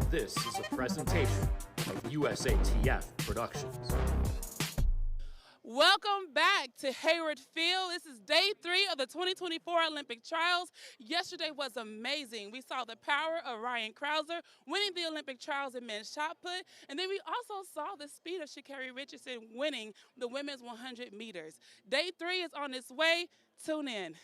This is a presentation of USATF Productions. Welcome back to Hayward Field. This is day 3 of the 2024 Olympic trials. Yesterday was amazing. We saw the power of Ryan Crouser winning the Olympic trials in men's shot put, and then we also saw the speed of Sha'Carri Richardson winning the women's 100 meters. Day 3 is on its way. Tune in.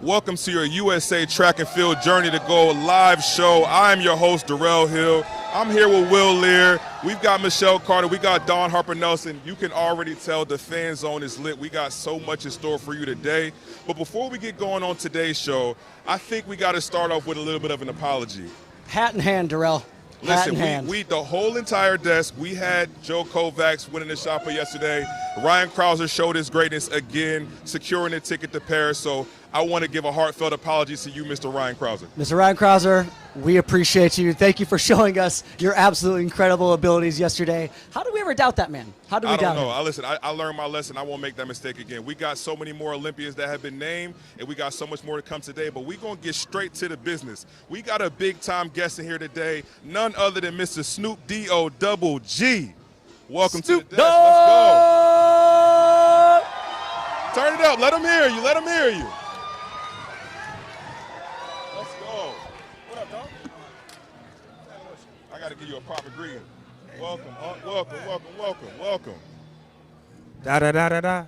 Welcome to your USA Track and Field Journey to Gold live show. I'm your host, Darrell Hill. I'm here with Will Lear. We've got Michelle Carter. We got Dawn Harper-Nelson. You can already tell the fan zone is lit. We got so much in store for you today. But before we get going on today's show, I think we got to start off with a little bit of an apology. Hat in hand, Darrell. Listen, we the whole entire desk, we had Joe Kovacs winning the shot put yesterday. Ryan Crouser showed his greatness again, securing a ticket to Paris. So I want to give a heartfelt apology to you, Mr. Ryan Crouser. Mr. Ryan Crouser, we appreciate you. Thank you for showing us your absolutely incredible abilities yesterday. How did we ever doubt that man? How did we doubt him? I don't know. I learned my lesson. I won't make that mistake again. We got so many more Olympians that have been named, and we got so much more to come today, but we're going to get straight to the business. We got a big-time guest in here today, none other than Mr. Snoop Dogg. Welcome to the desk. Let's go. Turn it up. Let them hear you. Let them hear you. Let's go. What up, dog? I got to give you a proper greeting. Welcome. Da-da-da-da-da.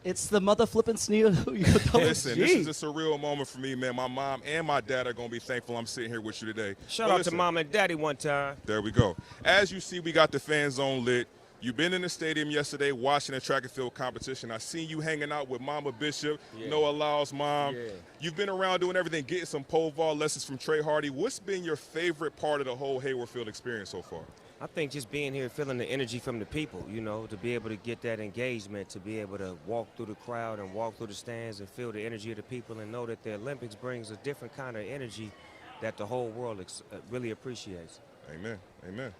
It's the mother flipping Snoop. Listen, this is a surreal moment for me, man. My mom and my dad are going to be thankful I'm sitting here with you today. Shout out to mom and daddy one time. There we go. As you see, we got the fan zone lit. You've been in the stadium yesterday watching the track and field competition. I seen you hanging out with Mama Bishop, Noah Lyle's mom. Yeah. You've been around doing everything, getting some pole vault lessons from Trey Hardy. What's been your favorite part of the whole Hayward Field experience so far? I think just being here, feeling the energy from the people, you know, to be able to get that engagement, to be able to walk through the crowd and walk through the stands and feel the energy of the people and know that the Olympics brings a different kind of energy that the whole world really appreciates. Amen. Amen.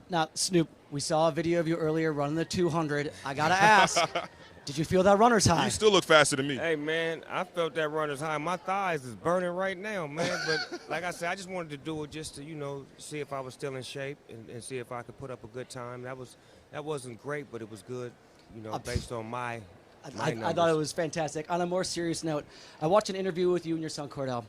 Now, Snoop, we saw a video of you earlier running the 200. I got to ask, did you feel that runner's high? You still look faster than me. Hey, man, I felt that runner's high. My thighs is burning right now, man. But like I said, I just wanted to do it just to, you know, see if I was still in shape and see if I could put up a good time. That wasn't great, but it was good, you know, based on my I thought it was fantastic. On a more serious note, I watched an interview with you and your son, Cordell.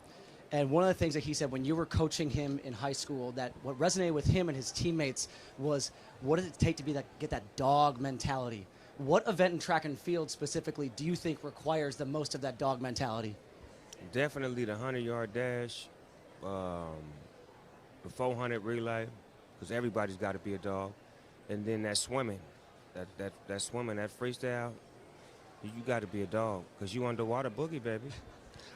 And one of the things that he said when you were coaching him in high school, that what resonated with him and his teammates was, what does it take to get that dog mentality? What event in track and field specifically do you think requires the most of that dog mentality? Definitely the 100-yard dash, the 400 relay, because everybody's got to be a dog, and then that swimming, that swimming, that freestyle. You got to be a dog because you underwater boogie, baby.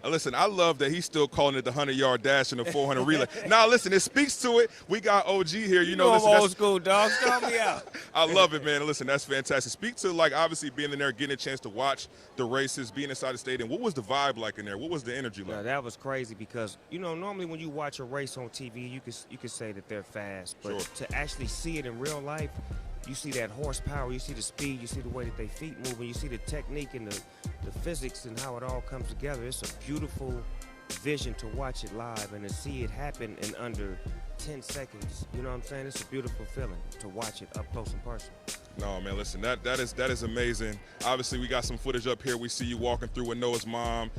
Listen, I love that he's still calling it the 100-yard dash and the 400 relay. Now, listen, it speaks to it. We got OG here. You know I'm old school, dog. Call me out. I love it, man. Listen, that's fantastic. Speak to, like, obviously being in there, getting a chance to watch the races, being inside the stadium. What was the vibe like in there? What was the energy like? Yeah, that was crazy because, you know, normally when you watch a race on TV, you could say that they're fast. But to actually see it in real life, you see that horsepower, you see the speed, you see the way that their feet move, and you see the technique and the physics and how it all comes together. It's a beautiful vision to watch it live and to see it happen in under 10 seconds. You know what I'm saying? It's a beautiful feeling to watch it up close and personal. No, man, listen, that is amazing. Obviously, we got some footage up here. We see you walking through with Noah's mom.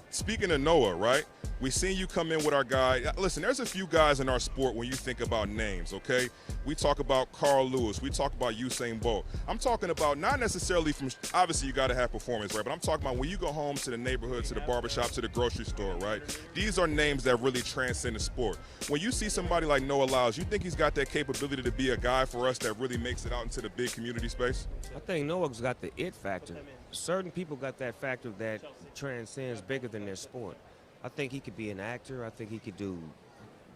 Speaking of Noah, right? We seen you come in with our guy. Listen, there's a few guys in our sport when you think about names, okay? We talk about Carl Lewis. We talk about Usain Bolt. I'm talking about not necessarily from, obviously you got to have performance, right? But I'm talking about when you go home to the neighborhood, to the barbershop, to the grocery store, right? These are names that really transcend the sport. When you see somebody like Noah Lyles, you think he's got that capability to be a guy for us that really makes it out into the big community space? I think Noah's got the it factor. Certain people got that factor that transcends bigger than their sport. I think he could be an actor. I think he could do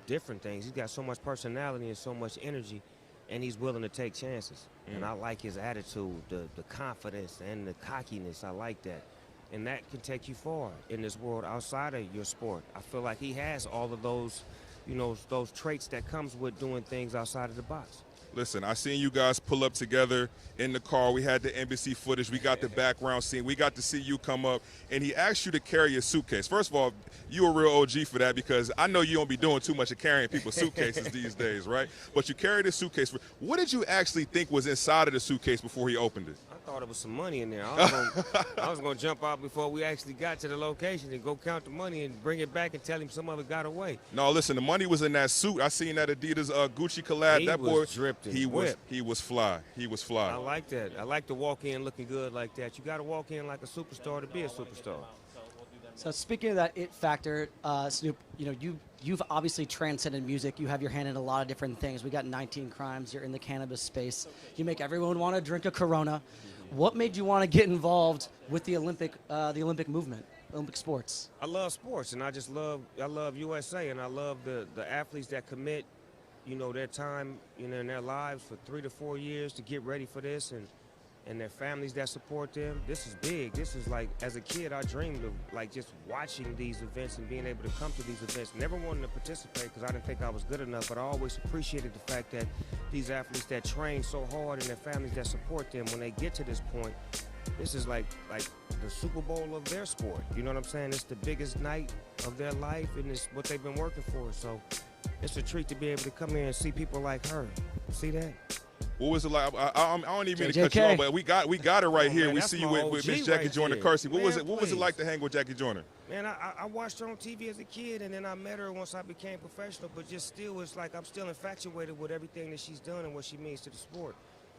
different things. He's got so much personality and so much energy, and he's willing to take chances. And I like his attitude, the confidence and the cockiness. I like that. And that can take you far in this world outside of your sport. I feel like he has all of those, you know, those traits that comes with doing things outside of the box. Listen, I seen you guys pull up together in the car. We had the embassy footage. We got the background scene. We got to see you come up, and he asked you to carry a suitcase. First of all, you a real OG for that, because I know you don't be doing too much of carrying people's suitcases these days, right? But you carried a suitcase. What did you actually think was inside of the suitcase before he opened it? I thought it was some money in there. I was gonna jump out before we actually got to the location and go count the money and bring it back and tell him some of it got away. No, listen, the money was in that suit. I seen that Adidas Gucci collab. That boy, he was fly. He was fly. I like that. I like to walk in looking good like that. You got to walk in like a superstar to be a superstar. So speaking of that it factor, Snoop, you know, you've obviously transcended music. You have your hand in a lot of different things. We got 19 Crimes. You're in the cannabis space. You make everyone want to drink a Corona. What made you want to get involved with the Olympic movement, Olympic sports? I love sports, and I love USA, and I love the athletes that commit, you know, their time, you know, in their lives for 3 to 4 years to get ready for this, and their families that support them. This is big. This is like, as a kid, I dreamed of like just watching these events and being able to come to these events. Never wanted to participate because I didn't think I was good enough, but I always appreciated the fact that these athletes that train so hard and their families that support them, when they get to this point, this is like the Super Bowl of their sport. You know what I'm saying? It's the biggest night of their life, and it's what they've been working for. So it's a treat to be able to come here and see people like her. See that? What was it like? I don't even mean to cut you off, but we got it right here. Man, we see you with Miss Jackie right Joyner Kersey. What was it like to hang with Jackie Joyner? Man, I watched her on TV as a kid, and then I met her once I became professional, but just still, it's like I'm still infatuated with everything that she's done and what she means to the sport.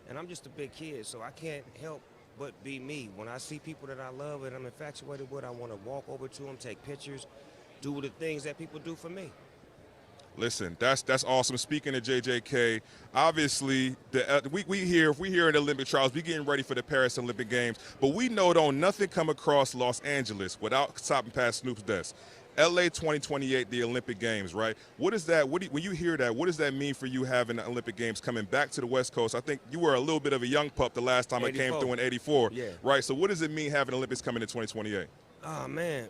And I'm just a big kid, so I can't help but be me. When I see people that I love and I'm infatuated with, I want to walk over to them, take pictures, do the things that people do for me. Listen, that's awesome. Speaking of JJK, obviously we here in the Olympic trials, we getting ready for the Paris Olympic Games, but we know don't nothing come across Los Angeles without stopping past Snoop's desk. LA 2028, the Olympic Games, right? What is that? When you hear that, what does that mean for you having the Olympic Games coming back to the West Coast? I think you were a little bit of a young pup the last time 84. I came through in '84, yeah. Right? So what does it mean having Olympics coming in 2028? Oh man,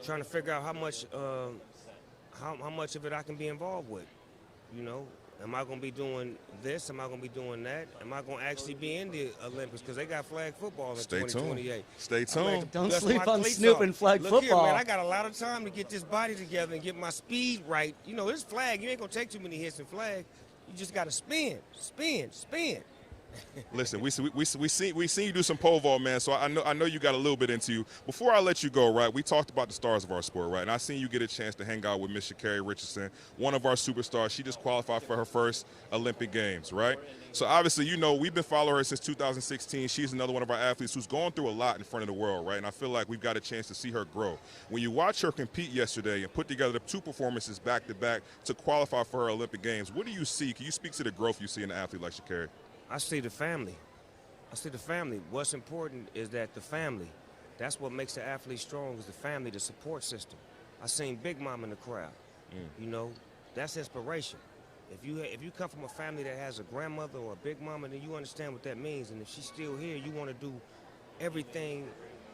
trying to figure out how much of it I can be involved with. You know, am I going to be doing this? Am I going to be doing that? Am I going to actually be in the Olympics? Because they got flag football in 2028. Stay tuned. Don't sleep on Snoop and flag football. Look here, man, I got a lot of time to get this body together and get my speed right. You know, this flag, you ain't going to take too many hits in flag. You just got to spin. Listen, we seen you do some pole vault, man. So I know you got a little bit into you. Before I let you go, right? We talked about the stars of our sport, right? And I seen you get a chance to hang out with Miss Sha'Carri Richardson, one of our superstars. She just qualified for her first Olympic Games, right? So obviously, you know, we've been following her since 2016. She's another one of our athletes who's going through a lot in front of the world, right? And I feel like we've got a chance to see her grow. When you watch her compete yesterday and put together the 2 performances back to back to qualify for her Olympic Games, what do you see? Can you speak to the growth you see in an athlete like Sha'Carri? I see the family. What's important is that the family, that's what makes the athlete strong, is the family, the support system. I seen Big Mom in the crowd. You know, that's inspiration. If you come from a family that has a grandmother or a big mama, then you understand what that means. And if she's still here, you want to do everything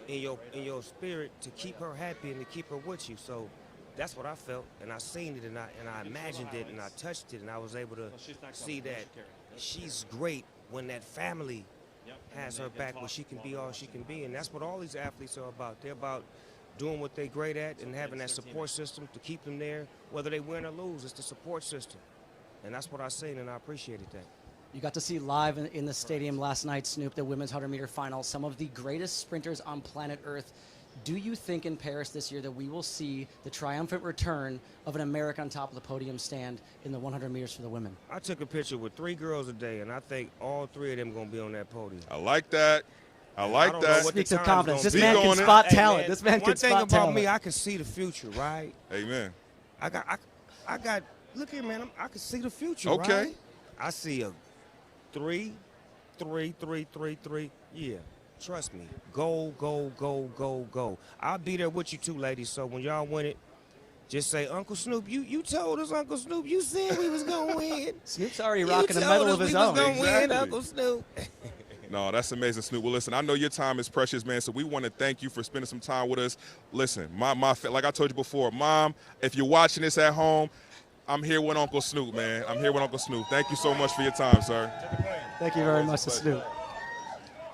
in your spirit to keep her happy and to keep her with you. So that's what I felt, and I seen it, and I imagined it, and I touched it, and I was able to see that she's great when that family has her back, where she can be all she can be. And that's what all these athletes are about. They're about doing what they're great at and having that support system to keep them there, whether they win or lose. It's the support system. And that's what I seen, and I appreciated that. You got to see live in the stadium last night, Snoop, the women's 100-meter final, some of the greatest sprinters on planet Earth. Do you think in Paris this year that we will see the triumphant return of an American on top of the podium stand in the 100 meters for the women? I took a picture with 3 girls a day, and I think all 3 of them going to be on that podium. I like that. I like that. Speaks of confidence. This be. man can spot talent. Man, this man can spot talent. One thing about me, I can see the future, right? Amen. I got. Look here, man. I can see the future, okay. Right? I see a 3, 3, 3, 3, 3. Yeah. Trust me. Go, go, go, go, go. I'll be there with you too, ladies. So when y'all win it, just say, Uncle Snoop, you told us, Uncle Snoop, you said we was going to win. Snoop's already rocking a medal of his own. You told us we was going to win, Uncle Snoop. No, that's amazing, Snoop. Well, listen, I know your time is precious, man, so we want to thank you for spending some time with us. Listen, like I told you before, Mom, if you're watching this at home, I'm here with Uncle Snoop, man. I'm here with Uncle Snoop. Thank you so much for your time, sir. Thank you very much to Snoop.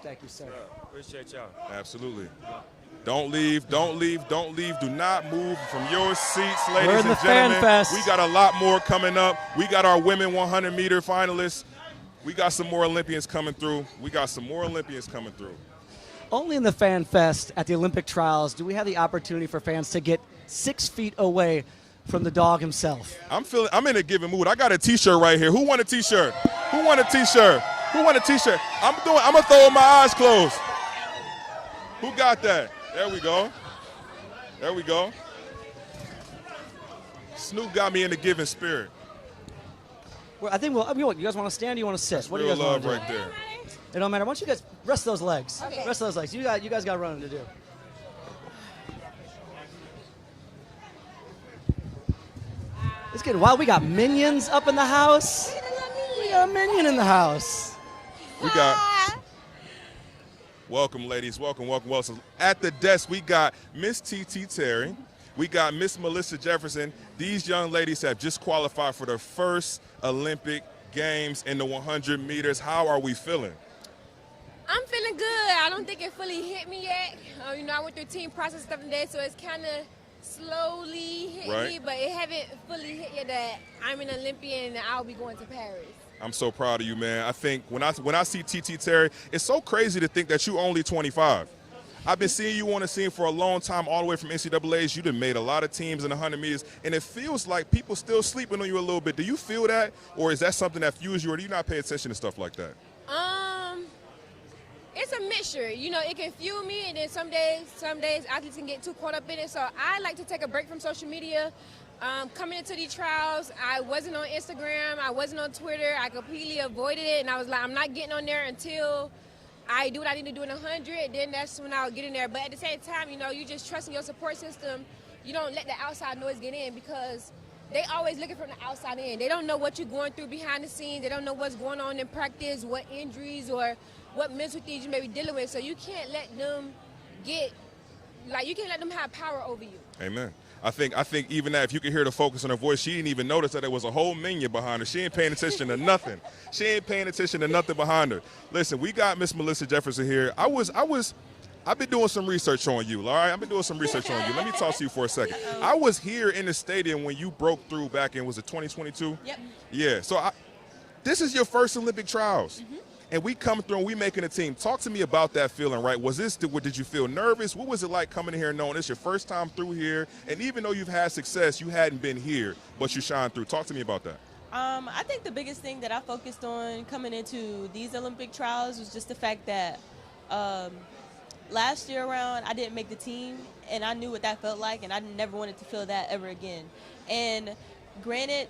Thank you, sir. Appreciate y'all. Absolutely. Don't leave, don't leave, don't leave. Do not move from your seats, ladies We're in and the gentlemen. Fan Fest. We got a lot more coming up. We got our women 100-meter finalists. We got some more Olympians coming through. Only in the Fan Fest at the Olympic trials do we have the opportunity for fans to get 6 feet away from the dog himself. I'm in a giving mood. I got a T-shirt right here. Who want a T-shirt? Who want a T-shirt? Who want a T-shirt? I'm gonna throw it with my eyes closed. Who got that? There we go. There we go. Snoop got me in the giving spirit. Well, I think you guys want to stand or you want to sit? That's what do you real guys want love to do? right there. It don't matter. Why don't you guys rest those legs? Okay. Rest those legs. You guys got running to do. It's getting wild. We got minions up in the house. We got a minion in the house. We got. Welcome, ladies. Welcome. So at the desk, we got Miss T.T. Terry. We got Miss Melissa Jefferson. These young ladies have just qualified for their first Olympic Games in the 100 meters. How are we feeling? I'm feeling good. I don't think it fully hit me yet. I went through team process stuff today, so it's kind of slowly hit me, but it haven't fully hit yet that I'm an Olympian and I'll be going to Paris. I'm so proud of you, man. I think when I see T.T. Terry, it's so crazy to think that you're only 25. I've been seeing you on the scene for a long time, all the way from NCAAs. You done made a lot of teams in the 100 meters, and it feels like people still sleeping on you a little bit. Do you feel that, or is that something that fuels you, or do you not pay attention to stuff like that? It's a mixture. It can fuel me, and then some days athletes can get too caught up in it. So I like to take a break from social media. Coming into these trials, I wasn't on Instagram, I wasn't on Twitter. I completely avoided it, and I was like, I'm not getting on there until I do what I need to do in 100. Then that's when I'll get in there. But at the same time, you just trust in your support system. You don't let the outside noise get in, because they always looking from the outside in. They don't know what you're going through behind the scenes. They don't know what's going on in practice, what injuries or what mental things you may be dealing with. So you can't let them you can't let them have power over you. Amen. I think even that, if you could hear the focus on her voice, she didn't even notice that there was a whole minion behind her. She ain't paying attention to nothing. She ain't paying attention to nothing behind her. Listen, we got Miss Melissa Jefferson here. I've been doing some research on you, all right? I've been doing some research on you. Let me talk to you for a second. I was here in the stadium when you broke through back in, was it 2022? Yep. Yeah, so this is your first Olympic trials. Mm-hmm. And we come through and we making a team. Talk to me about that feeling, right? Did you feel nervous? What was it like coming in here knowing it's your first time through here? And even though you've had success, you hadn't been here, but you shined through. Talk to me about that. I think the biggest thing that I focused on coming into these Olympic trials was just the fact that last year around I didn't make the team, and I knew what that felt like, and I never wanted to feel that ever again. And granted,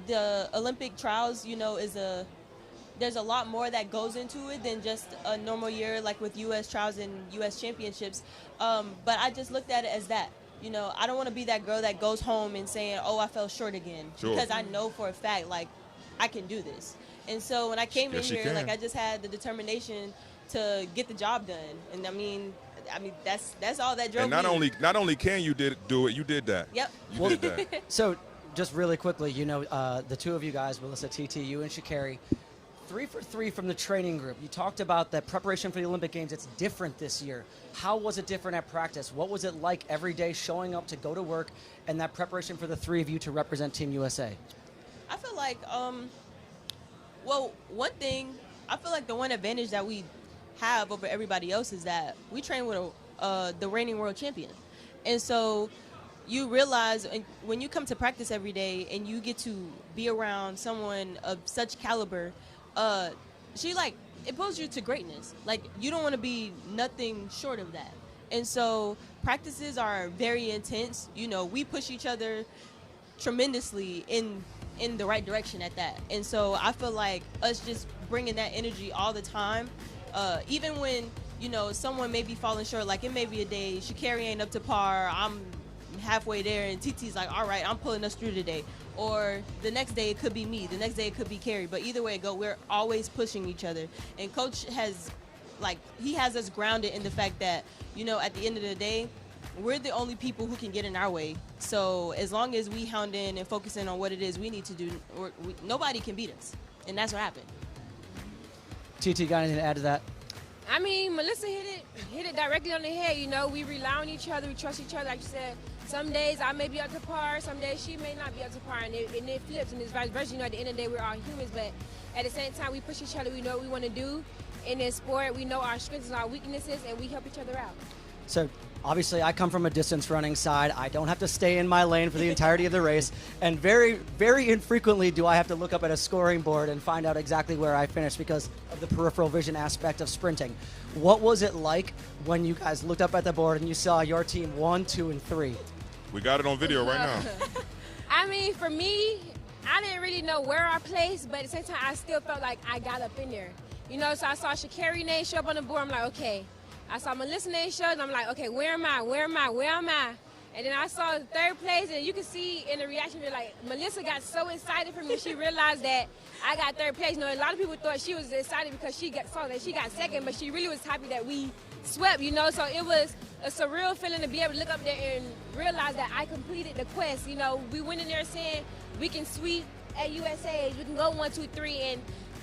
the Olympic trials, there's a lot more that goes into it than just a normal year like with U.S. trials and U.S. championships. But I just looked at it as that. I don't want to be that girl that goes home and saying, oh, I fell short again. Sure. Because I know for a fact, I can do this. And so when I came in here, I just had the determination to get the job done. And I mean that's all that drove me. And not only can you do it, you did that. Yep. You did that. So just really quickly, the two of you guys, Melissa, TT, you and Sha'Carri, 3 for 3 from the training group. You talked about that preparation for the Olympic Games. It's different this year. How was it different at practice? What was it like every day showing up to go to work and that preparation for the 3 of you to represent Team USA? I feel like, one thing, I feel like the one advantage that we have over everybody else is that we train with the reigning world champion. And so you realize when you come to practice every day and you get to be around someone of such caliber, it pulls you to greatness. You don't want to be nothing short of that. And so practices are very intense. We push each other tremendously in the right direction at that. And so I feel like us just bringing that energy all the time, even when, someone may be falling short, it may be a day Sha'Carri ain't up to par, I'm halfway there, and TT's like, all right, I'm pulling us through today. Or the next day it could be me. The next day it could be Carrie. But either way it go, we're always pushing each other. And Coach has, he has us grounded in the fact that, at the end of the day, we're the only people who can get in our way. So as long as we hound in and focus in on what it is we need to do, nobody can beat us. And that's what happened. TT, got anything to add to that? I mean, Melissa hit it directly on the head. We rely on each other, we trust each other. Like you said, some days I may be up to par, some days she may not be up to par, and it flips, and it's vice versa. At the end of the day, we're all humans, but at the same time, we push each other. We know what we want to do in this sport. We know our strengths and our weaknesses, and we help each other out. So obviously I come from a distance running side. I don't have to stay in my lane for the entirety of the race. And very, very infrequently do I have to look up at a scoring board and find out exactly where I finished because of the peripheral vision aspect of sprinting. What was it like when you guys looked up at the board and you saw your team 1, 2, and 3? We got it on video right now. I mean, for me, I didn't really know where I placed, but at the same time, I still felt like I got up in there. So I saw Sha'Carri name show up on the board. I'm like, okay. I saw Melissa name show, and I'm like, okay, where am I? Where am I? Where am I? And then I saw third place, and you can see in the reaction, Melissa got so excited for me when she realized that I got third place. A lot of people thought she was excited because saw that she got second, but she really was happy that we swept, So it was a surreal feeling to be able to look up there and realize that I completed the quest. We went in there saying we can sweep at USA, we can go 1, 2, 3, and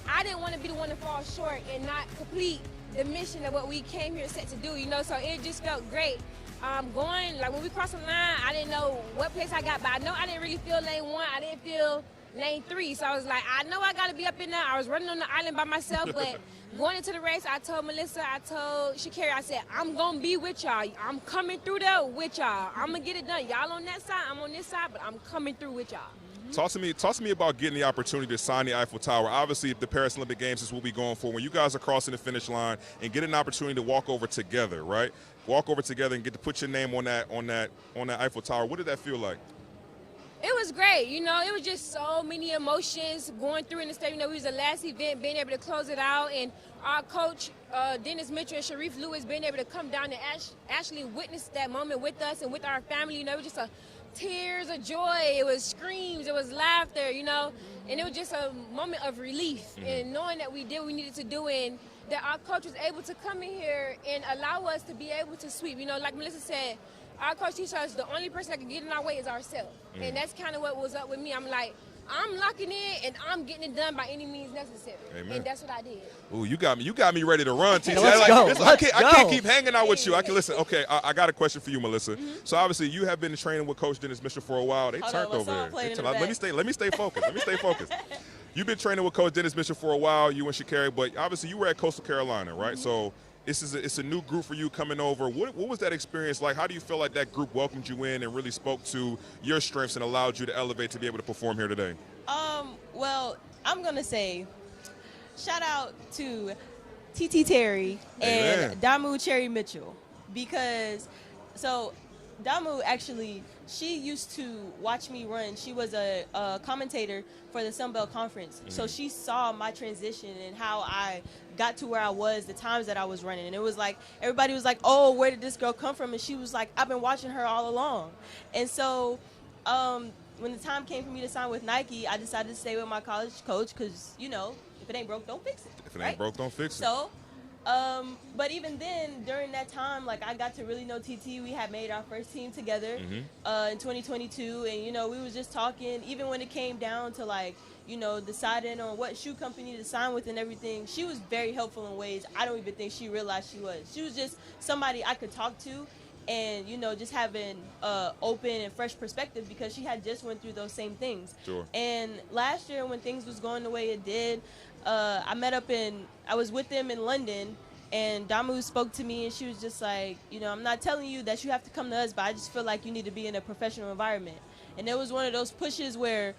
I didn't want to be the one to fall short and not complete the mission of what we came here set to do, so it just felt great. When we crossed the line, I didn't know what place I got, but I know I didn't really feel lane 1, I didn't feel lane 3, so I was like, I know I got to be up in there. I was running on the island by myself, but going into the race, I told Melissa, I told Sha'Carri, I said, I'm going to be with y'all. I'm coming through there with y'all. I'm going to get it done. Y'all on that side, I'm on this side, but I'm coming through with y'all. Talk to me about getting the opportunity to sign the Eiffel Tower. Obviously, the Paris Olympic Games is what we're going for. When you guys are crossing the finish line and get an opportunity to walk over together, right? Walk over together and get to put your name on that Eiffel Tower. What did that feel like? It was great. It was just so many emotions going through in the stadium. We was the last event, being able to close it out, and our coach, Dennis Mitchell and Sharif Lewis, being able to come down and actually witness that moment with us and with our family. It was just tears of joy, it was screams, it was laughter, and it was just a moment of relief and knowing that we did what we needed to do and that our coach was able to come in here and allow us to be able to sweep. Like Melissa said, our coach teaches us the only person that can get in our way is ourselves. And that's kind of what was up with me. I'm like, I'm locking in and I'm getting it done by any means necessary. Amen. And that's what I did. Ooh, you got me ready to run, TT. I can't keep hanging out with you. I can listen. Okay, I got a question for you, Melissa. So obviously you have been training with Coach Dennis Mitchell for a while. They turned over there. Let me stay focused. You've been training with Coach Dennis Mitchell for a while, you and Sha'Carri, but obviously you were at Coastal Carolina, right? So it's a new group for you coming over. What was that experience like? How do you feel like that group welcomed you in and really spoke to your strengths and allowed you to elevate to be able to perform here today? Well, I'm going to say shout out to TT Terry and Damu Cherry Mitchell because Damu actually, she used to watch me run. She was a commentator for the Sun Belt Conference. So she saw my transition and how I got to where I was, the times that I was running. And it was like, everybody was like, oh, where did this girl come from? And she was like, I've been watching her all along. And so when the time came for me to sign with Nike, I decided to stay with my college coach because, if it ain't broke, don't fix it. If it ain't broke, don't fix it. So, but even then, during that time, I got to really know TT. We had made our first team together in 2022, and we was just talking. Even when it came down to deciding on what shoe company to sign with and everything, she was very helpful in ways I don't even think she realized she was. She was just somebody I could talk to, and just having open and fresh perspective because she had just went through those same things. Sure. And last year when things was going the way it did, I was with them in London, and Damu spoke to me, and she was just like, I'm not telling you that you have to come to us, but I just feel like you need to be in a professional environment. And it was one of those pushes where,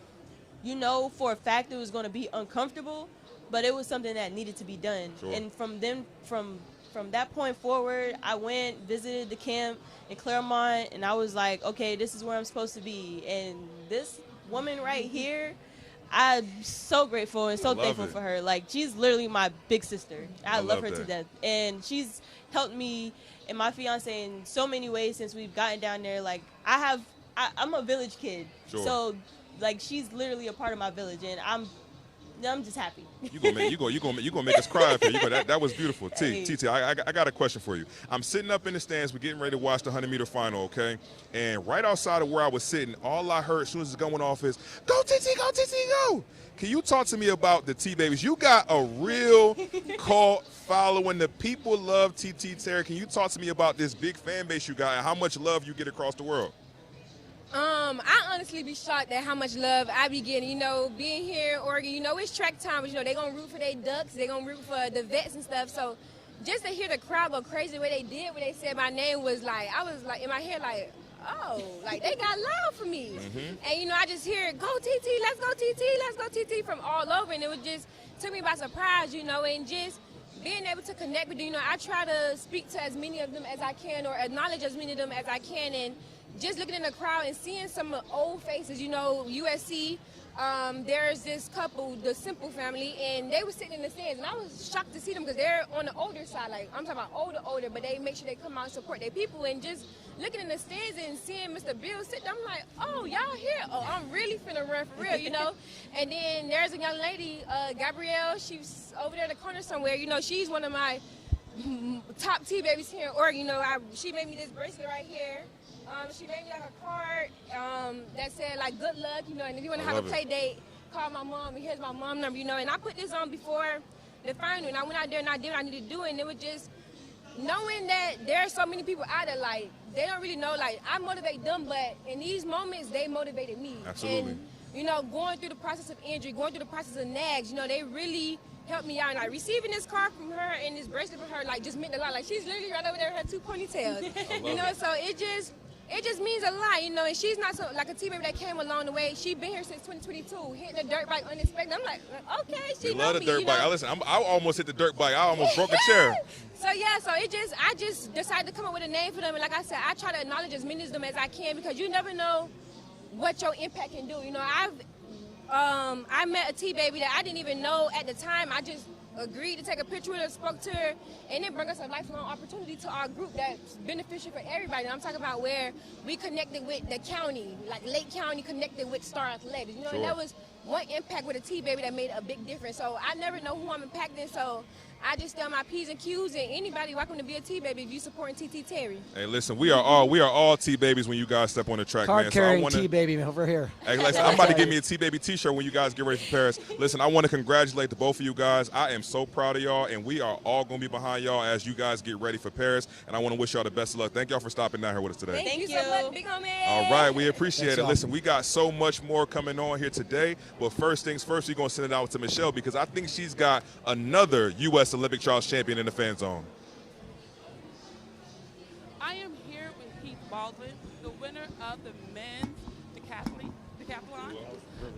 for a fact it was going to be uncomfortable, but it was something that needed to be done. Sure. And from that point forward, I went, visited the camp in Claremont, and I was like, okay, this is where I'm supposed to be. And this woman right here, I'm so grateful and so Love thankful it. for her. Like, she's literally my big sister. I love love her to that. death. And she's helped me and my fiance in so many ways since we've gotten down there. Like, I'm a village kid. Sure. So, like, she's literally a part of my village, and I'm just happy. You gonna make us cry up here. That was beautiful. Hey. TT, I got a question for you. I'm sitting up in the stands. We're getting ready to watch the 100-meter final, okay? And right outside of where I was sitting, all I heard as soon as it's going off is, "Go TT, go TT, go!" Can you talk to me about the T-Babies? You got a real cult following. The people love TT Terry. Can you talk to me about this big fan base you got and how much love you get across the world? I honestly be shocked at how much love I be getting. You know, being here in Oregon, you know, it's track time, but you know, they gonna root for their ducks, they gonna root for the vets and stuff. So just to hear the crowd go crazy the way they did when they said my name was like, I was like in my head like, oh, like they got loud for me. And you know, I just hear, "Go TT, let's go TT, let's go TT" from all over, and it was just took me by surprise, you know, and just being able to connect with them. You know, I try to speak to as many of them as I can or acknowledge as many of them as I can, and just looking in the crowd and seeing some old faces, you know, USC, there's this couple, the Simple family, and they were sitting in the stands, and I was shocked to see them because they're on the older side, like I'm talking about older, but they make sure they come out and support their people, and just looking in the stands and seeing Mr. Bill sit there, I'm like, oh, y'all here? Oh, I'm really finna run for real, you know? And then there's a young lady, Gabrielle, she's over there in the corner somewhere, you know, she's one of my top T-Babies here in Oregon, you know, she made me this bracelet right here. She made me like a card that said like good luck, you know, and if you want to have a play date, call my mom, and here's my mom number, you know, and I put this on before the final, and I went out there and I did what I needed to do, and it was just knowing that there are so many people out there, like, they don't really know, like, I motivate them, but in these moments, they motivated me. Absolutely. And, you know, going through the process of injury, going through the process of nags, you know, they really helped me out. And like receiving this card from her and this bracelet from her, like, just meant a lot. Like, she's literally right over there with her 2 ponytails. You know, so it just means a lot, you know, and she's not so, like a T-Baby that came along the way. She's been here since 2022, hitting the dirt bike unexpected. I'm like, okay, she love the me, dirt you bike. know? Listen, I almost hit the dirt bike. I almost broke a chair. So yeah, so I just decided to come up with a name for them, and like I said, I try to acknowledge as many of them as I can because you never know what your impact can do. You know, I met a T-Baby that I didn't even know at the time. I just agreed to take a picture with her, spoke to her, and it brought us a lifelong opportunity to our group that's beneficial for everybody. And I'm talking about where we connected with the county, like Lake County connected with Star Athletics. You know, and that was one impact with a T-Baby that made a big difference. So I never know who I'm impacting, so I just tell my P's and Q's, and anybody welcome to be a T-Baby if you supporting TT Terry. Hey, listen, we are all T-Babies when you guys step on the track, Card man. carrying So T-Baby over here. Hey, listen, I'm about to give me a T-Baby T-shirt when you guys get ready for Paris. Listen, I want to congratulate the both of you guys. I am so proud of y'all, and we are all going to be behind y'all as you guys get ready for Paris. And I want to wish y'all the best of luck. Thank y'all for stopping down here with us today. Thank you so much, big homie. All right, we appreciate Thanks, it. y'all. Listen, we got so much more coming on here today. But first things first, we're going to send it out to Michelle because I think she's got another U.S. Olympic Trials champion in the fan zone. I am here with Heath Baldwin, the winner of the men's decathlon.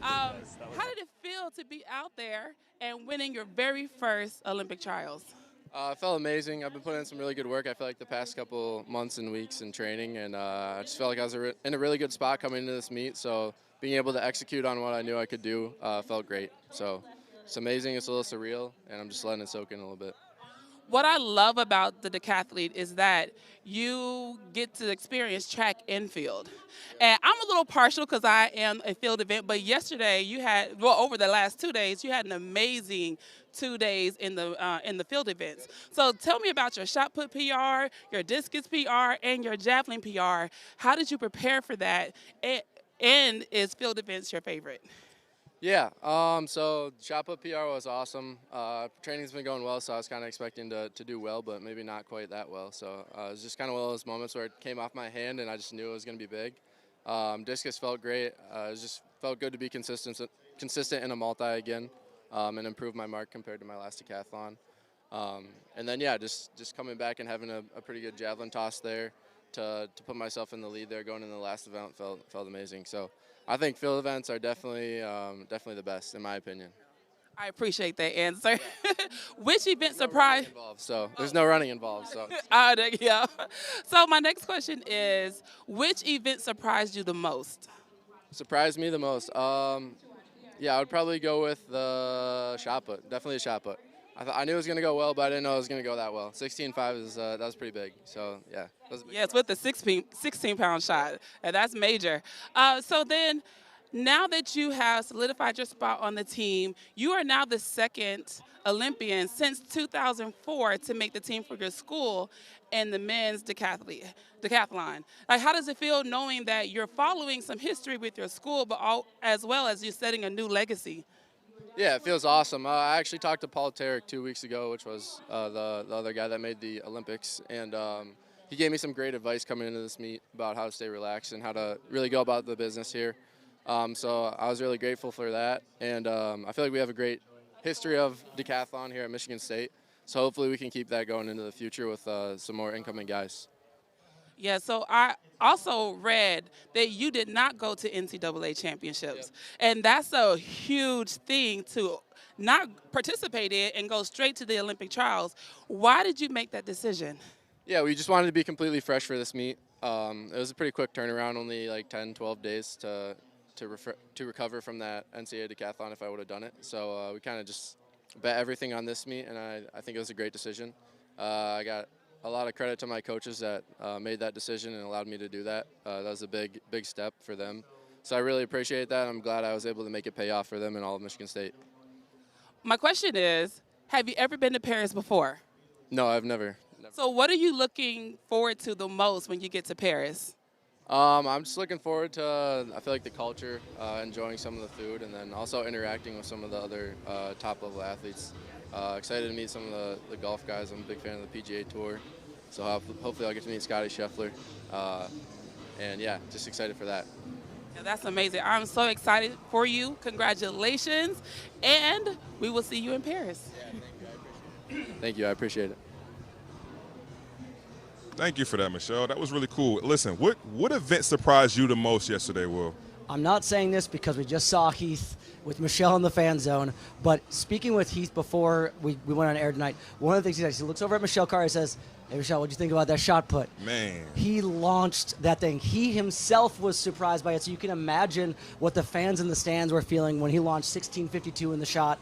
How did it feel to be out there and winning your very first Olympic trials? It felt amazing. I've been putting in some really good work. I feel like the past couple months and weeks in training, and I just felt like I was in a really good spot coming into this meet. So being able to execute on what I knew I could do felt great. So it's amazing. It's a little surreal, and I'm just letting it soak in a little bit. What I love about the decathlete is that you get to experience track and field. And I'm a little partial because I am a field event, but yesterday you had, well, over the last 2 days, you had an amazing 2 days in the field events. So tell me about your shot put PR, your discus PR, and your javelin PR. How did you prepare for that? And is field events your favorite? Yeah, so shot put PR was awesome. Training's been going well, so I was kind of expecting to do well, but maybe not quite that well. So it was just kind of one of those moments where it came off my hand, and I just knew it was going to be big. Discus felt great. It just felt good to be consistent in a multi again, and improve my mark compared to my last decathlon. And then, yeah, just coming back and having a pretty good javelin toss there to put myself in the lead there going into the last event felt amazing. So I think field events are definitely the best, in my opinion. I appreciate that answer. Which event surprised? So there's no running involved. So Yeah. So my next question is, which event surprised you the most? surprised me the most. Yeah, I would probably go with the shot put. Definitely a shot put. I knew it was going to go well, but I didn't know it was going to go that well. 16.5 is that was pretty big. So yeah, that was a big Yes, with the 16-pound shot, and that's major. So then, now that you have solidified your spot on the team, you are now the second Olympian since 2004 to make the team for your school in the men's decathlon. Like, how does it feel knowing that you're following some history with your school, but as well as you're setting a new legacy? Yeah, it feels awesome. I actually talked to Paul Tarek 2 weeks ago, which was the other guy that made the Olympics, and he gave me some great advice coming into this meet about how to stay relaxed and how to really go about the business here. So I was really grateful for that, and I feel like we have a great history of decathlon here at Michigan State, so hopefully we can keep that going into the future with some more incoming guys. Yeah, so I also read that you did not go to NCAA championships, and that's a huge thing to not participate in and go straight to the Olympic trials. Why did you make that decision? Yeah, we just wanted to be completely fresh for this meet. It was a pretty quick turnaround, only like 10, 12 days to recover from that NCAA decathlon if I would have done it. So we kind of just bet everything on this meet, and I think it was a great decision. I got a lot of credit to my coaches that made that decision and allowed me to do that. That was a big step for them. So I really appreciate that. I'm glad I was able to make it pay off for them and all of Michigan State. My question is, have you ever been to Paris before? No, I've never. So what are you looking forward to the most when you get to Paris? I'm just looking forward to, I feel like, the culture, enjoying some of the food, and then also interacting with some of the other top-level athletes. Excited to meet some of the golf guys. I'm a big fan of the PGA Tour, so hopefully I'll get to meet Scotty Scheffler. And yeah, just excited for that. Yeah, that's amazing. I'm so excited for you. Congratulations, and we will see you in Paris. Yeah, thank you. I appreciate it. Thank you for that, Michelle. That was really cool. Listen, what event surprised you the most yesterday, Will? I'm not saying this because we just saw Heath with Michelle in the fan zone, but speaking with Heath before we went on air tonight, one of the things he says, he looks over at Michelle Carr and says, "Hey, Michelle, what'd you think about that shot put?" Man. He launched that thing. He himself was surprised by it, so you can imagine what the fans in the stands were feeling when he launched 16.52 in the shot.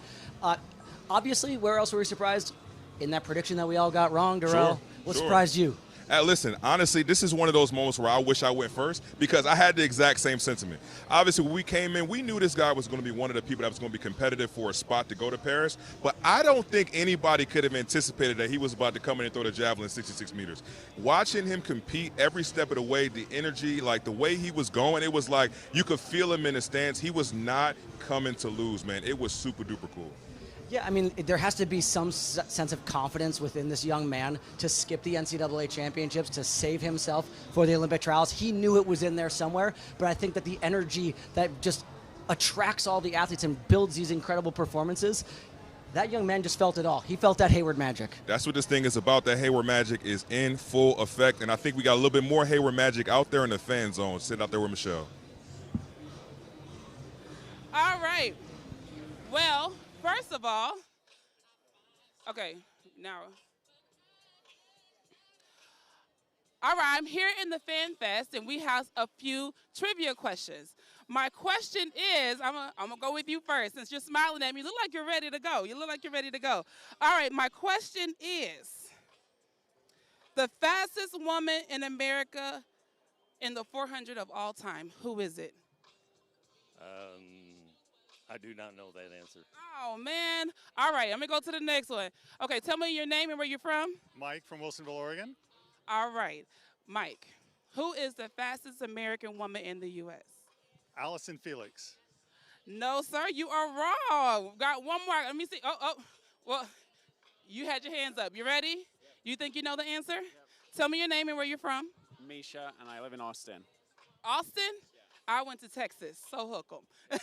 Obviously, where else were we surprised? In that prediction that we all got wrong, Darrell. What surprised you? Listen, honestly, this is one of those moments where I wish I went first because I had the exact same sentiment. Obviously, when we came in, we knew this guy was going to be one of the people that was going to be competitive for a spot to go to Paris, but I don't think anybody could have anticipated that he was about to come in and throw the javelin 66 meters. Watching him compete every step of the way, the energy, like the way he was going, it was like you could feel him in the stands. He was not coming to lose, man. It was super duper cool. Yeah, I mean, there has to be some sense of confidence within this young man to skip the NCAA championships, to save himself for the Olympic trials. He knew it was in there somewhere, but I think that the energy that just attracts all the athletes and builds these incredible performances, that young man just felt it all. He felt that Hayward magic. That's what this thing is about. That Hayward magic is in full effect, and I think we got a little bit more Hayward magic out there in the fan zone. Sit out there with Michelle. All right. Well, first of all, okay, now. All right, I'm here in the Fan Fest, and we have a few trivia questions. My question is, I'm gonna go with you first. Since you're smiling at me, you look like you're ready to go. You look like you're ready to go. All right, my question is, the fastest woman in America in the 400 of all time, who is it? I do not know that answer. Oh, man. All right, I'm going to go to the next one. Okay, tell me your name and where you're from. Mike from Wilsonville, Oregon. All right. Mike, who is the fastest American woman in the U.S.? Allison Felix. No, sir, you are wrong. Got one more. Let me see. Oh. Well, you had your hands up. You ready? Yep. You think you know the answer? Yep. Tell me your name and where you're from. Misha, and I live in Austin. Austin? I went to Texas, so hook 'em.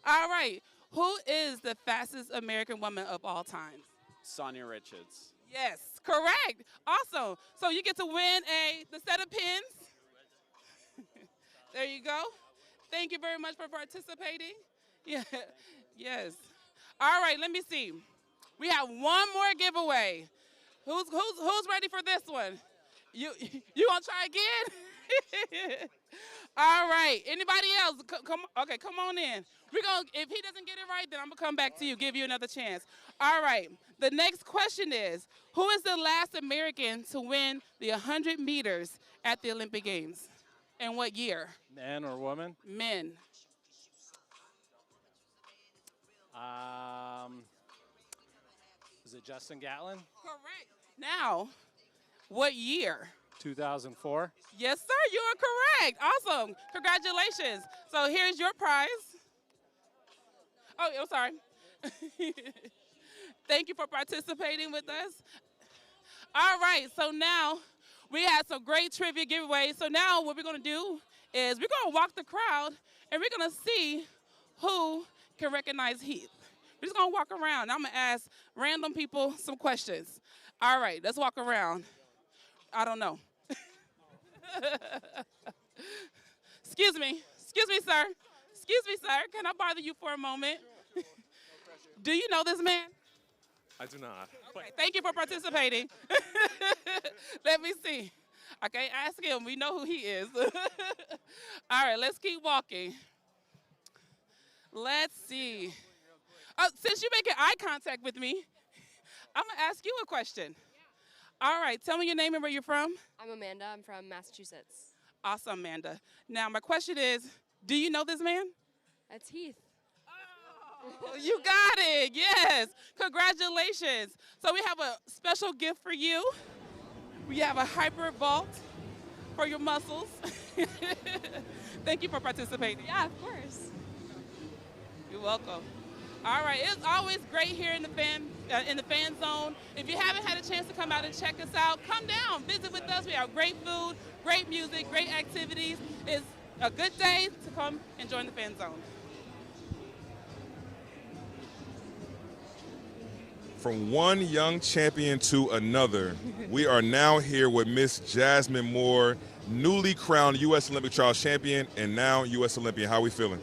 All right. Who is the fastest American woman of all time? Sonia Richards. Yes, correct. Awesome. So you get to win the set of pins. There you go. Thank you very much for participating. Yeah. Yes. All right, let me see. We have one more giveaway. Who's ready for this one? You gonna try again? All right. Anybody else? Come. Okay, come on in. We're gonna. If he doesn't get it right, then I'm gonna come back to you, give you another chance. All right. The next question is, who is the last American to win the 100 meters at the Olympic Games, and what year? Man or woman? Men. Is it Justin Gatlin? Correct. Now, what year? 2004. Yes, sir. You are correct. Awesome. Congratulations. So here's your prize. Oh, I'm sorry. Thank you for participating with us. All right. So now we had some great trivia giveaways. So now what we're going to do is we're going to walk the crowd, and we're going to see who can recognize Heath. We're just going to walk around. I'm going to ask random people some questions. All right. Let's walk around. I don't know. Excuse me, sir. Excuse me, sir. Can I bother you for a moment? Do you know this man? I do not. Okay, thank you for participating. Let me see. I can't ask him. We know who he is. All right, let's keep walking. Let's see. Since you're making eye contact with me, I'm going to ask you a question. All right, tell me your name and where you're from. I'm Amanda. I'm from Massachusetts. Awesome, Amanda. Now, my question is, do you know this man? That's Heath. Oh, you got it. Yes. Congratulations. So we have a special gift for you. We have a hyper vault for your muscles. Thank you for participating. Yeah, of course. You're welcome. All right, it's always great here in the fan zone. If you haven't had a chance to come out and check us out, come down, visit with us. We have great food, great music, great activities. It's a good day to come and join the fan zone. From one young champion to another, we are now here with Miss Jasmine Moore, newly crowned U.S. Olympic Trials champion and now U.S. Olympian. How are we feeling?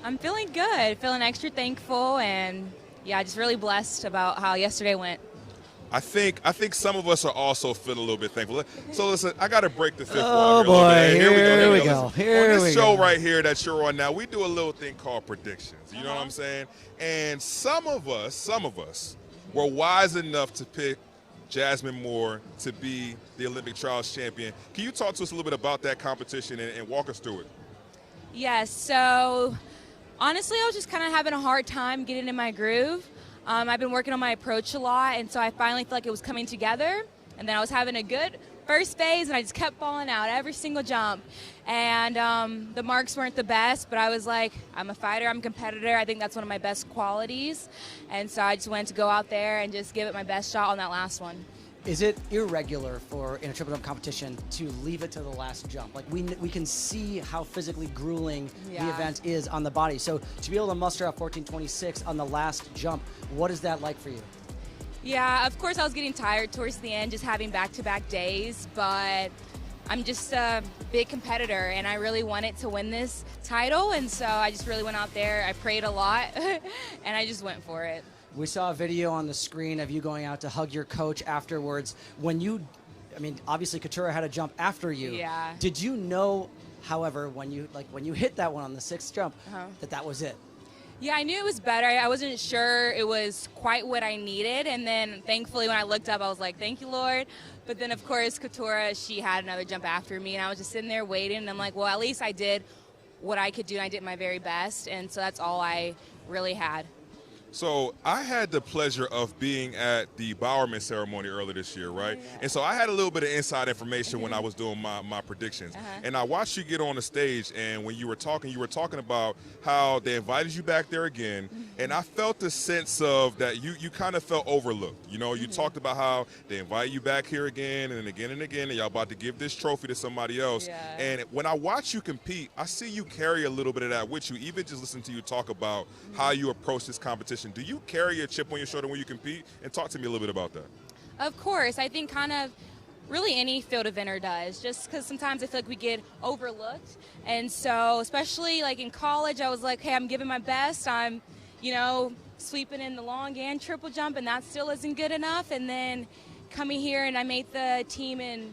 I'm feeling good, feeling extra thankful, and yeah, just really blessed about how yesterday went. I think some of us are also feeling a little bit thankful. So listen, I got to break the fifth wall. Oh boy, here we go. On this show right here that you're on now, we do a little thing called predictions. You know what I'm saying? And some of us were wise enough to pick Jasmine Moore to be the Olympic Trials champion. Can you talk to us a little bit about that competition and walk us through it? Yes, so honestly, I was just kind of having a hard time getting in my groove. I've been working on my approach a lot, and so I finally felt like it was coming together. And then I was having a good first phase, and I just kept falling out every single jump. And the marks weren't the best, but I was like, I'm a fighter, I'm a competitor. I think that's one of my best qualities. And so I just went to go out there and just give it my best shot on that last one. Is it irregular in a triple jump competition to leave it to the last jump? Like we can see how physically grueling the event is on the body. So to be able to muster out 14:26 on the last jump, what is that like for you? Yeah, of course I was getting tired towards the end, just having back-to-back days, but I'm just a big competitor, and I really wanted to win this title, and so I just really went out there. I prayed a lot, and I just went for it. We saw a video on the screen of you going out to hug your coach afterwards. Obviously Couture had a jump after you. Yeah. Did you know, however, when you hit that one on the sixth jump, that was it? Yeah, I knew it was better. I wasn't sure it was quite what I needed, and then thankfully when I looked up, I was like, thank you, Lord. But then, of course, Couture, she had another jump after me, and I was just sitting there waiting, and I'm like, well, at least I did what I could do, and I did my very best, and so that's all I really had. So I had the pleasure of being at the Bowerman ceremony earlier this year, right? Yeah. And so I had a little bit of inside information when I was doing my predictions. And I watched you get on the stage, and when you were talking about how they invited you back there again, and I felt the sense of that you kind of felt overlooked. You know, you talked about how they invite you back here again and again, and y'all about to give this trophy to somebody else. Yeah. And when I watch you compete, I see you carry a little bit of that with you, even just listening to you talk about how you approach this competition. Do you carry a chip on your shoulder when you compete? And talk to me a little bit about that. Of course. I think kind of really any field eventer does, just because sometimes I feel like we get overlooked. And so especially like in college, I was like, hey, I'm giving my best. I'm, sweeping in the long and triple jump, and that still isn't good enough. And then coming here, and I made the team in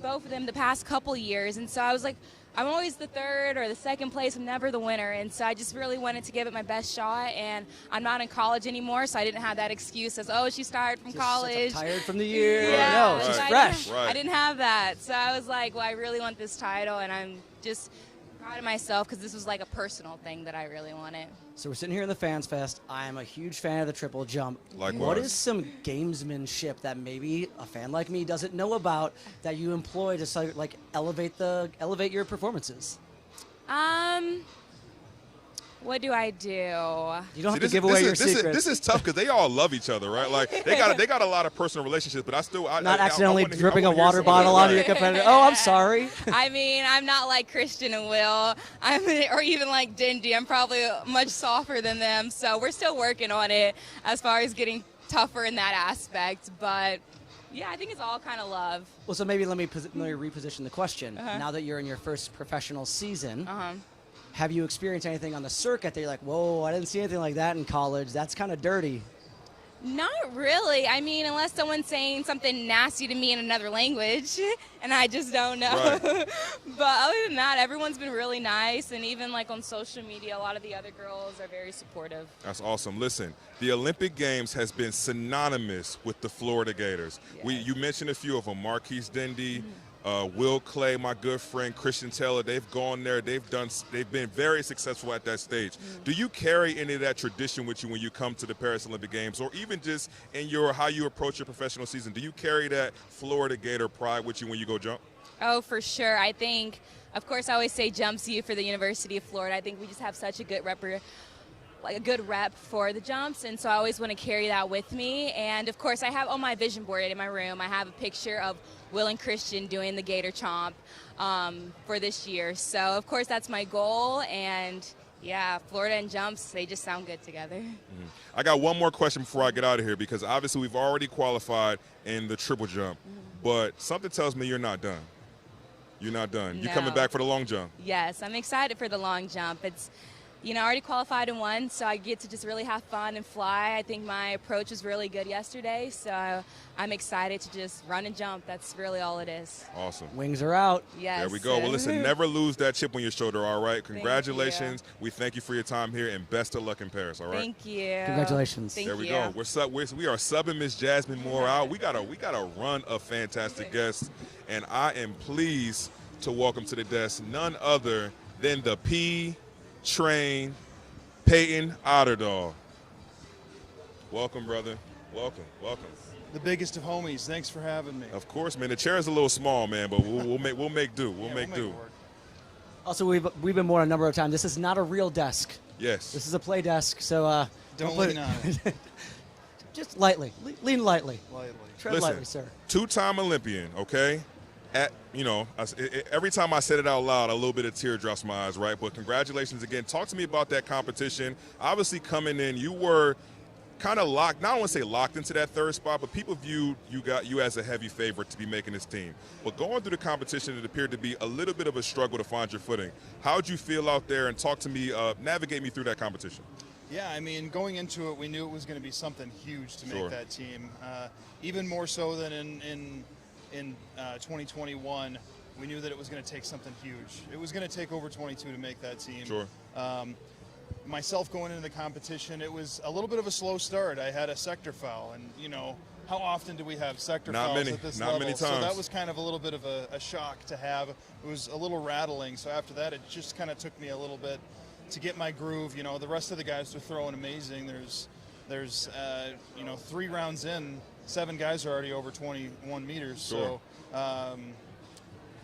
both of them the past couple years. And so I was like, I'm always the third or the second place. I'm never the winner. And so I just really wanted to give it my best shot. And I'm not in college anymore, so I didn't have that excuse as, oh, she's tired from college. Tired from the year. Yeah, No, she's I fresh. didn't- I didn't have that. So I was like, well, I really want this title, and I'm just proud of myself because this was like a personal thing that I really wanted. So we're sitting here in the Fans Fest. I'm a huge fan of the triple jump. Likewise. What is some gamesmanship that maybe a fan like me doesn't know about that you employ to like elevate your performances? What do I do? You don't have to give away your secrets. This is tough because they all love each other, right? Like they got a lot of personal relationships, but not accidentally dripping a water bottle onto your competitor. Oh, I'm sorry. I mean, I'm not like Christian and Will, or even like Dindy. I'm probably much softer than them, so we're still working on it as far as getting tougher in that aspect. But yeah, I think it's all kind of love. Well, so maybe let me reposition the question. Now that you're in your first professional season. Have you experienced anything on the circuit that you're like, whoa, I didn't see anything like that in college. That's kind of dirty. Not really. I mean, unless someone's saying something nasty to me in another language, and I just don't know. Right. But other than that, everyone's been really nice, and even like on social media, a lot of the other girls are very supportive. That's awesome. Listen, the Olympic Games has been synonymous with the Florida Gators. Yes. You mentioned a few of them: Marquise Dindy, Will Clay, my good friend Christian Taylor. They've gone there. They've been very successful at that stage. Do you carry any of that tradition with you when you come to the Paris Olympic Games, or even just in how you approach your professional season? Do you carry that Florida Gator pride with you when you go jump? Oh, for sure. I think, of course, I always say jumps you for the University of Florida. I think we just have such a good rep for the jumps, and so I always want to carry that with me. And of course, I have on my vision board in my room, I have a picture of Will and Christian doing the Gator Chomp for this year. So of course, that's my goal. And yeah, Florida and jumps, they just sound good together. I got one more question before I get out of here, because obviously we've already qualified in the triple jump, but something tells me you're not done. You're not done. No. You're coming back for the long jump. Yes, I'm excited for the long jump. It's, I already qualified in one, so I get to just really have fun and fly. I think my approach was really good yesterday, so I'm excited to just run and jump. That's really all it is. Awesome. Wings are out. Yes. There we go. Well, listen, never lose that chip on your shoulder, all right? Congratulations. Thank We thank you for your time here, and best of luck in Paris, all right? Thank you. Congratulations. Thank there we you. go. We are subbing Miss Jasmine Moore out. We got a run of fantastic guests, and I am pleased to welcome to the desk none other than the P-Train Payton Otterdahl. Welcome, brother. Welcome. The biggest of homies. Thanks for having me. Of course, man. The chair is a little small, man, but we'll make do. We'll make do. Also, we've been warned a number of times. This is not a real desk. Yes. This is a play desk, so don't lean on it. Just lightly. Lean lightly. Tread Listen, lightly, sir. Two-time Olympian, okay? Every time I said it out loud, a little bit of tear drops my eyes, right? But congratulations again. Talk to me about that competition. Obviously, coming in, you were kind of locked. Not I want to say locked into that third spot, but people viewed you as a heavy favorite to be making this team. But going through the competition, it appeared to be a little bit of a struggle to find your footing. How'd you feel out there? And talk to me, navigate me through that competition. Yeah, I mean, going into it, we knew it was going to be something huge to make that team. Even more so than in 2021, we knew that it was going to take something huge. It was going to take over 22 to make that team. Sure. Myself going into the competition, it was a little bit of a slow start. I had a sector foul, and how often do we have sector fouls at this level? Not many times. So that was kind of a little bit of a shock to have. It was a little rattling. So after that, it just kind of took me a little bit to get my groove. The rest of the guys are throwing amazing. There's 3 rounds in, 7 guys are already over 21 meters. Sure. So,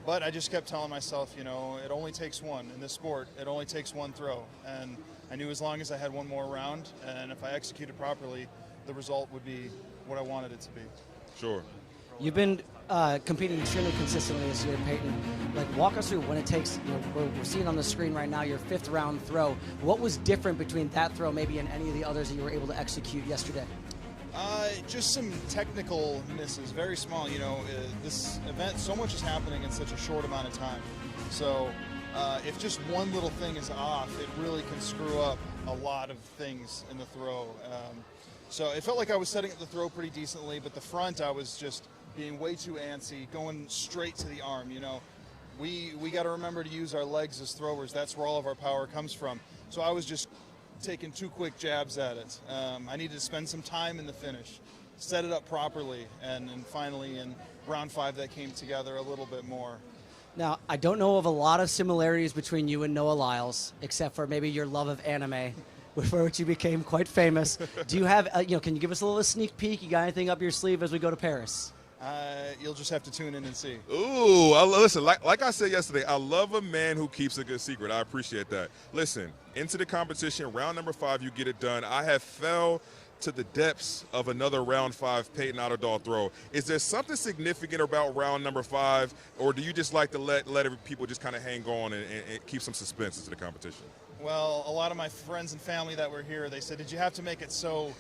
but I just kept telling myself, it only takes one in this sport. It only takes one throw. And I knew as long as I had one more round, and if I executed properly, the result would be what I wanted it to be. Sure. You've been competing extremely consistently this year, Payton. Walk us through when it takes, we're seeing on the screen right now your 5th round throw. What was different between that throw maybe and any of the others that you were able to execute yesterday? Just some technical misses, very small. This event, so much is happening in such a short amount of time. So if just one little thing is off, it really can screw up a lot of things in the throw. So it felt like I was setting up the throw pretty decently, but the front I was just being way too antsy, going straight to the arm. we got to remember to use our legs as throwers. That's where all of our power comes from. So I was just taking 2 quick jabs at it. I needed to spend some time in the finish, set it up properly, and finally in round 5 that came together a little bit more. Now, I don't know of a lot of similarities between you and Noah Lyles, except for maybe your love of anime, for which you became quite famous. Do you have, can you give us a little sneak peek? You got anything up your sleeve as we go to Paris? You'll just have to tune in and see. Ooh, listen, like I said yesterday, I love a man who keeps a good secret. I appreciate that. Listen, into the competition, round number 5, you get it done. I have fell to the depths of another round 5 Payton Otterdahl throw. Is there something significant about round number 5, or do you just like to let people just kind of hang on and keep some suspense into the competition? Well, a lot of my friends and family that were here, they said, did you have to make it so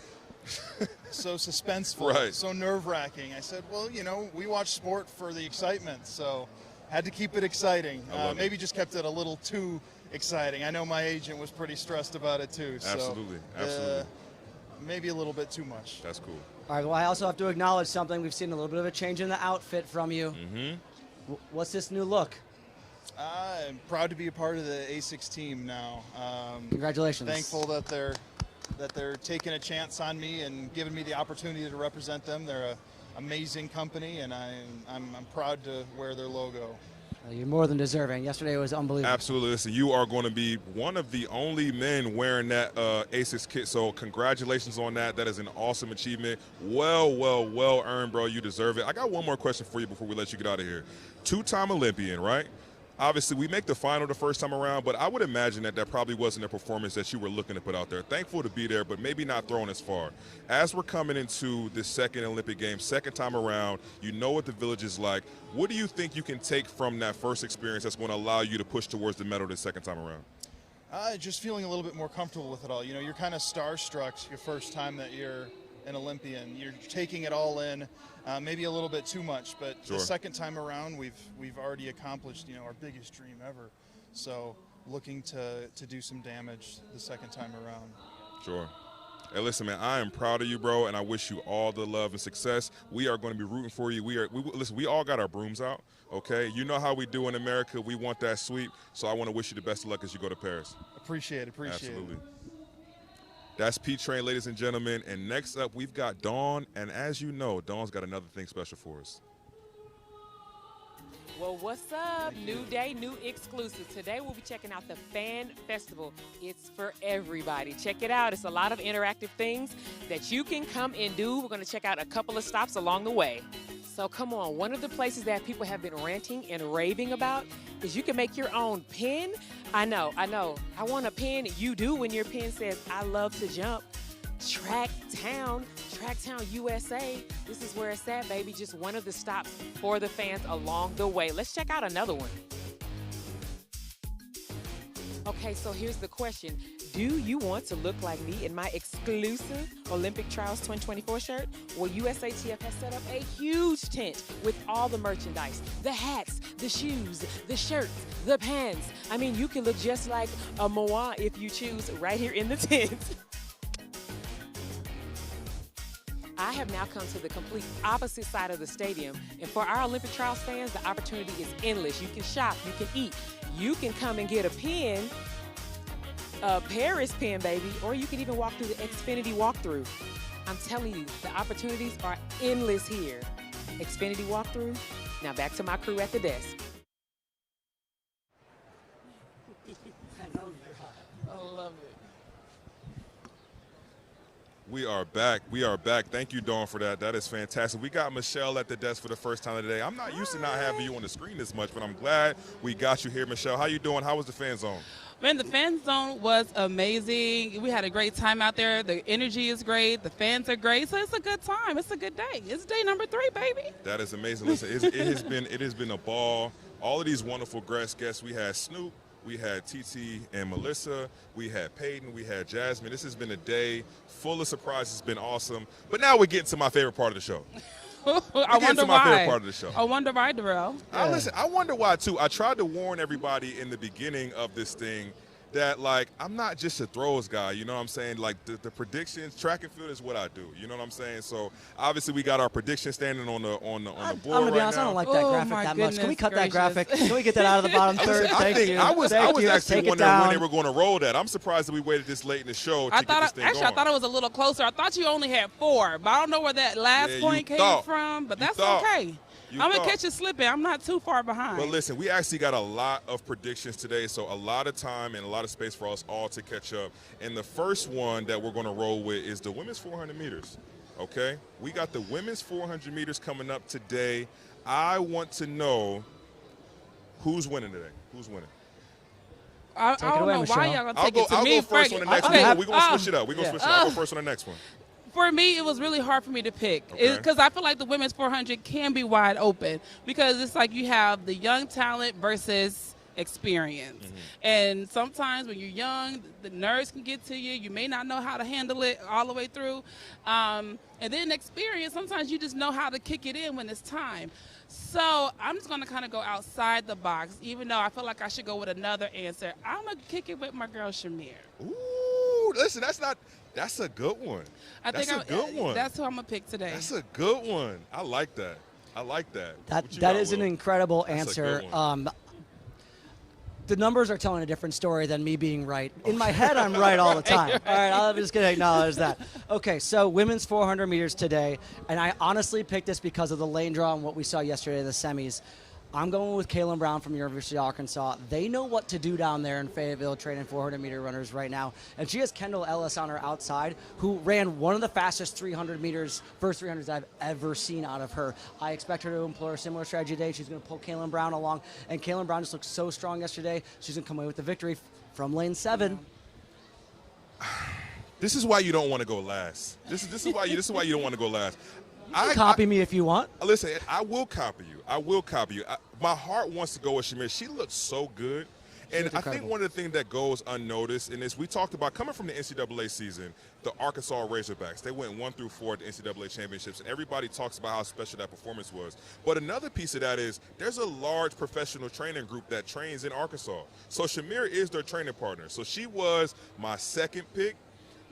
suspenseful, right, so nerve-wracking? I said, well, we watch sport for the excitement, so had to keep it exciting. Maybe just kept it a little too exciting. I know my agent was pretty stressed about it too. Absolutely, so, absolutely. Maybe a little bit too much. That's cool. All right, well, I also have to acknowledge something. We've seen a little bit of a change in the outfit from you. Mm-hmm. What's this new look? I'm proud to be a part of the A6 team now. Congratulations. Thankful that they're taking a chance on me and giving me the opportunity to represent them. They're an amazing company, and I'm proud to wear their logo. You're more than deserving. Yesterday was unbelievable. Absolutely. Listen, you are going to be one of the only men wearing that ASICS kit, so congratulations on that. That is an awesome achievement. Well earned, bro. You deserve it. I got one more question for you before we let you get out of here. 2-time Olympian, right? Obviously, we make the final the first time around, but I would imagine that probably wasn't a performance that you were looking to put out there. Thankful to be there, but maybe not throwing as far. As we're coming into this second Olympic Games, second time around, you know what the village is like. What do you think you can take from that first experience that's going to allow you to push towards the medal the second time around? Just feeling a little bit more comfortable with it all. You're kind of starstruck your first time that you're an Olympian. You're taking it all in, maybe a little bit too much, but Sure. The second time around, we've already accomplished, our biggest dream ever. So looking to do some damage the second time around. Sure. Hey, listen, man, I am proud of you, bro, and I wish you all the love and success. We are going to be rooting for you. Listen, we all got our brooms out, okay? You know how we do in America. We want that sweep, so I want to wish you the best of luck as you go to Paris. Appreciate it. Absolutely. That's P-Train, ladies and gentlemen. And next up, we've got Dawn. And as you know, Dawn's got another thing special for us. Well, what's up? New day, new exclusive. Today we'll be checking out the Fan Festival. It's for everybody. Check it out. It's a lot of interactive things that you can come and do. We're going to check out a couple of stops along the way. So come on, one of the places that people have been ranting and raving about is you can make your own pin. I know. I want a pin. You do when your pin says, I love to jump. Tracktown, USA. This is where it's at, baby. Just one of the stops for the fans along the way. Let's check out another one. Okay, so here's the question. Do you want to look like me in my exclusive Olympic Trials 2024 shirt? Well, USATF has set up a huge tent with all the merchandise, the hats, the shoes, the shirts, the pants. I mean, you can look just like a Moa if you choose right here in the tent. I have now come to the complete opposite side of the stadium. And for our Olympic Trials fans, the opportunity is endless. You can shop, you can eat, you can come and get a pin, a Paris pin, baby, or you can even walk through the Xfinity walkthrough. I'm telling you, the opportunities are endless here. Xfinity walkthrough. Now back to my crew at the desk. I love it. We are back. Thank you, Dawn, for that. That is fantastic. We got Michelle at the desk for the first time today. I'm not used to not having you on the screen this much, but I'm glad we got you here, Michelle. How you doing? How was the fan zone? Man, the fan zone was amazing. We had a great time out there. The energy is great. The fans are great. So it's a good time. It's a good day. It's day number 3, baby. That is amazing. Listen, it has been a ball. All of these wonderful guests. We had Snoop. We had TT and Melissa. We had Payton. We had Jasmine. This has been a day full of surprises. It's been awesome. But now we're getting to my favorite part of the show. I wonder why. Favorite part of the show. I wonder why, Darrell. Listen, I wonder why, too. I tried to warn everybody in the beginning of this thing that, like, I'm not just a throws guy, you know what I'm saying? Like, the predictions, track and field is what I do, you know what I'm saying? So, obviously, we got our prediction standing on the board I'm going to be honest, now. I don't like that graphic that much. Can we cut that graphic? Can we get that out of the bottom third? Thank you. I was actually Take it wondering down. when they were going to roll that. I'm surprised that we waited this late in the show to get this thing going. I thought it was a little closer. I thought you only had 4, but I don't know where that last point came from, but that's okay. I'm going to catch you slipping. I'm not too far behind. But listen, we actually got a lot of predictions today, so a lot of time and a lot of space for us all to catch up. And the first one that we're going to roll with is the women's 400 meters, okay? We got the women's 400 meters coming up today. I want to know who's winning today. Who's winning? I don't know why y'all going to take it to me. I'll go first on the next one. We're going to switch it up. We're going to switch it up. I'll go first on the next one. For me, it was really hard for me to pick because I feel like the women's 400 can be wide open because it's like you have the young talent versus experience. And sometimes when you're young, the nerves can get to you. You may not know how to handle it all the way through. And then experience, sometimes you just know how to kick it in when it's time. So I'm just going to kind of go outside the box, even though I feel like I should go with another answer. I'm going to kick it with my girl, Shamir. Ooh, listen, that's a good one. That's a good one. That's who I'm going to pick today. That's a good one. I like that. I like that. That is an incredible answer. The numbers are telling a different story than me being right. In my head, I'm right all the time. All right, I'm just going to acknowledge that. Okay, so women's 400 meters today, and I honestly picked this because of the lane draw and what we saw yesterday in the semis. I'm going with Kaylin Brown from University of Arkansas. They know what to do down there in Fayetteville training 400-meter runners right now. And she has Kendall Ellis on her outside, who ran one of the fastest 300 meters, first 300s I've ever seen out of her. I expect her to employ a similar strategy today. She's going to pull Kaylin Brown along. And Kaylin Brown just looked so strong yesterday. She's going to come away with the victory from lane 7. This is why you don't want to go last. This is why you don't want to go last. Copy me if you want. Listen, I will copy you. I will copy you. My heart wants to go with Shamir. She looks so good. And I think one of the things that goes unnoticed in this, we talked about coming from the NCAA season, the Arkansas Razorbacks. They went 1 through 4 at the NCAA championships, and everybody talks about how special that performance was. But another piece of that is there's a large professional training group that trains in Arkansas. So Shamir is their training partner. So she was my second pick,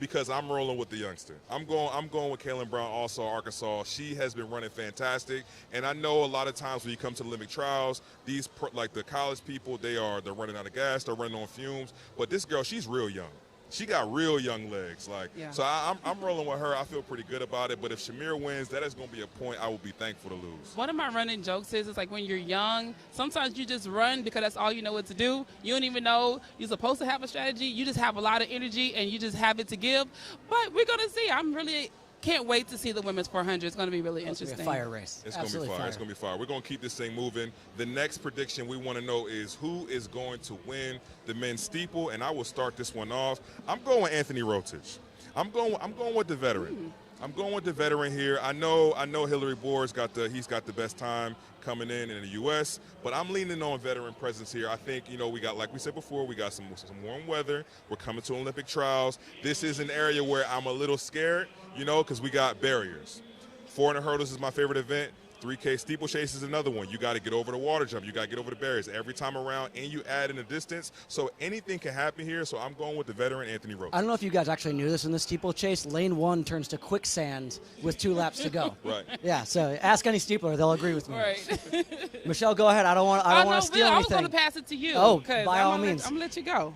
because I'm rolling with the youngster. I'm going with Kaylin Brown, also Arkansas. She has been running fantastic, and I know a lot of times when you come to the Olympic trials, these like the college people, they're running out of gas, they're running on fumes. But this girl, she's real young. She got real young legs. So I'm rolling with her. I feel pretty good about it. But if Shamir wins, that is going to be a point I will be thankful to lose. One of my running jokes is it's like when you're young, sometimes you just run because that's all you know what to do. You don't even know you're supposed to have a strategy. You just have a lot of energy and you just have it to give. But we're going to see. I'm really can't wait to see the women's 400. It's going to be really interesting. It's going to be a fire race. It's going to be fire. It's going to be fire. We're going to keep this thing moving. The next prediction we want to know is who is going to win the men's steeple, and I will start this one off. I'm going with Anthony Rotich. I'm going with the veteran. I'm going with the veteran here. I know Hillary Bohr's got the best time coming in the U.S., but I'm leaning on veteran presence here. I think, we got, like we said before, we got some warm weather. We're coming to Olympic trials. This is an area where I'm a little scared, because we got barriers. 400 hurdles is my favorite event. 3K steeplechase is another one. You got to get over the water jump. You got to get over the barriers every time around, and you add in the distance. So anything can happen here. So I'm going with the veteran Anthony Rotich. I don't know if you guys actually knew this in the steeplechase. Lane 1 turns to quicksand with 2 laps to go. Right. Yeah. So ask any steepler; they'll agree with me. Right. Michelle, go ahead. I don't want to steal anything. I was going to pass it to you. Oh, by all means. I'm going to let you go.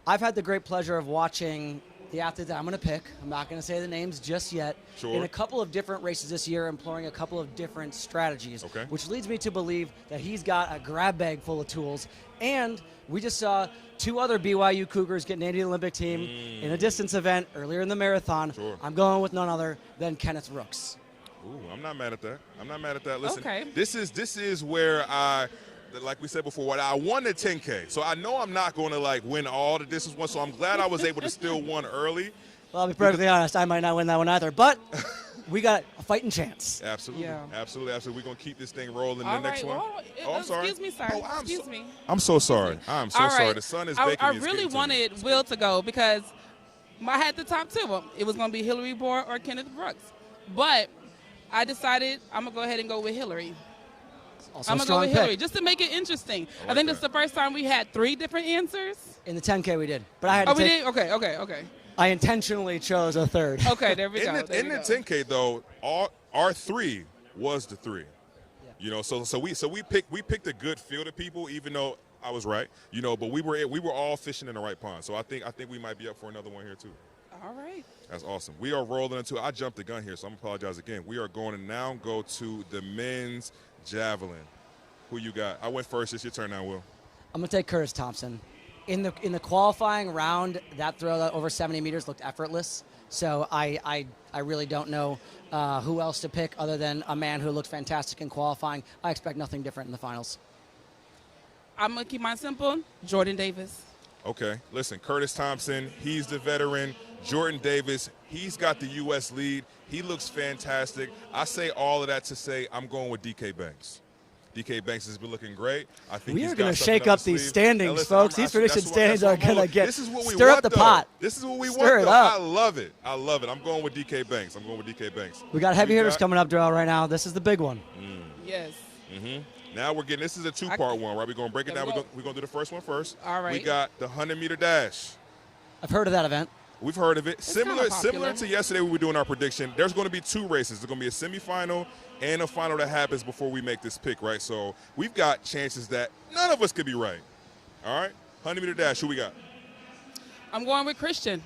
I've had the great pleasure of watching the athlete that I'm going to pick. I'm not going to say the names just yet. Sure. In a couple of different races this year, employing a couple of different strategies, which leads me to believe that he's got a grab bag full of tools. And we just saw 2 other BYU Cougars get named to the Olympic team in a distance event earlier in the marathon. Sure. I'm going with none other than Kenneth Rooks. Ooh, I'm not mad at that. Listen, this is where like we said before, I won the 10K. So I know I'm not going to win all the distance ones. So I'm glad I was able to steal one early. Well, I'll be perfectly honest. I might not win that one either. But we got a fighting chance. Absolutely. Yeah. Absolutely. We're going to keep this thing rolling. All the next one. I'm sorry. Excuse me, sir. Excuse me. I'm so sorry. I'm so sorry. The sun is baking. I really wanted Will to go because I had the top 2. It was going to be Hillary Bohr or Kenneth Brooks. But I decided I'm going to go ahead and go with Hillary. Also I'm a going to go strong with Hillary, pick. just to make it interesting. I I think like this is the first time we had 3 different answers. In the 10K we did, but I had to Oh, we take, did? Okay. I intentionally chose a third. Okay, there we go. In the 10K though, our 3 was the 3. You know, so we picked a good field of people, even though I was right. You know, but we were all fishing in the right pond. So I think we might be up for another one here too. All right. That's awesome. We are rolling into. I jumped the gun here, so I'm gonna apologize again. We are going to now go to the men's javelin. Who you got? I went first. It's your turn now, Will. I'm gonna take Curtis Thompson. In the qualifying round, that throw that over 70 meters looked effortless. So I really don't know who else to pick other than a man who looked fantastic in qualifying. I expect nothing different in the finals. I'm going to keep mine simple. Jordan Davis. Okay. Listen, Curtis Thompson, he's the veteran. Jordan Davis, he's got the U.S. lead. He looks fantastic. I say all of that to say I'm going with DK Banks. DK Banks has been looking great. I think We are going to shake up these standings, listen, folks. These prediction standings are going to get this is what we stir want, up the though. pot. This is what we Stir want. it Though. up. I love it. I'm going with DK Banks. We got heavy hitters coming up, Darrell, right now. This is the big one. Yes. Mm-hmm. Now we're getting. This is a 2-part one, right? We're going to break it down. We're going to do the first one first. All right. We got the 100-meter dash. I've heard of that event. We've heard of it. It's kinda Similar popular. to yesterday, we were doing our prediction. There's going to be 2 races. There's going to be a semifinal and a final that happens before we make this pick, right? So we've got chances that none of us could be right. All right? 100-meter dash. Who we got? I'm going with Christian.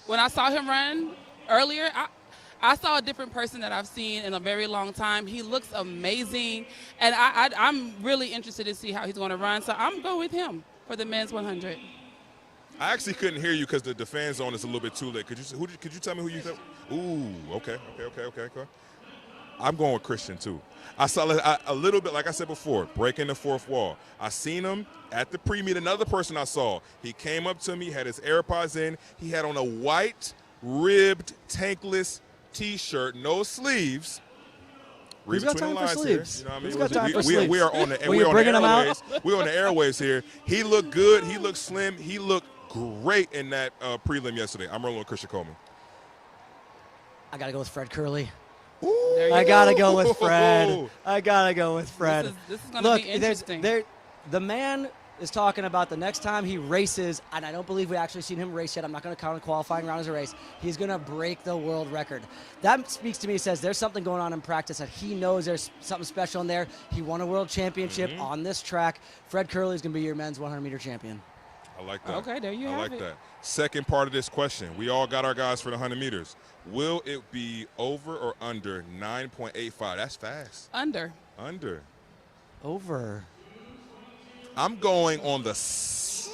When I saw him run earlier, I saw a different person that I've seen in a very long time. He looks amazing, and I'm really interested to see how he's going to run. So I'm going with him for the men's 100. I actually couldn't hear you because the fan zone is a little bit too late. Could you tell me who you thought? Ooh, okay. I'm going with Christian too. I saw a little bit, like I said before, breaking the fourth wall. I seen him at the pre-meet. Another person I saw, he came up to me, had his AirPods in. He had on a white ribbed tankless T-shirt, no sleeves. Who's got time for sleeves? You know what I mean? Who's got time for sleeves? We are on the Were you bringing them out? airwaves. We're on the airwaves here. He looked good. He looked slim. He looked great in that prelim yesterday. I'm rolling with Christian Coleman. I got to go with Fred Curley. There I you got to go. go with Fred. This is going to be interesting. The man is talking about the next time he races, and I don't believe we actually seen him race yet. I'm not going to count a qualifying round as a race. He's going to break the world record. That speaks to me, says there's something going on in practice that he knows there's something special in there. He won a world championship on this track. Fred Curley is going to be your men's 100-meter champion. I like that. Okay, there you I have like it. that. Second part of this question. We all got our guys for the 100 meters. Will it be over or under 9.85? That's fast. Under. Over. I'm going on the. See,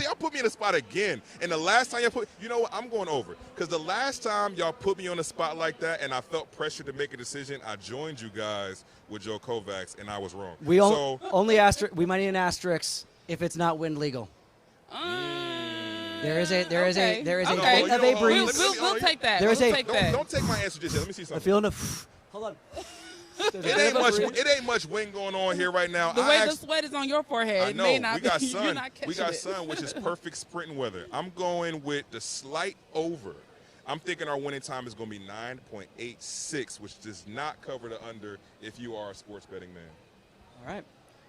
y'all put me in the spot again. And the last time you know what? I'm going over. Because the last time y'all put me on the spot like that and I felt pressure to make a decision, I joined you guys with Joe Kovacs, and I was wrong. We we might need an asterisk if it's not wind legal. There is a bit of a breeze. We'll take that. Don't take my answer just yet. Let me see something. I feel hold on. It ain't much wind going on here right now. The way the sweat is on your forehead, I know. it may not We got be. sun. You're not catching We got it. sun, which is perfect sprinting weather. I'm going with the slight over. I'm thinking our winning time is going to be 9.86, which does not cover the under if you are a sports betting man. All right.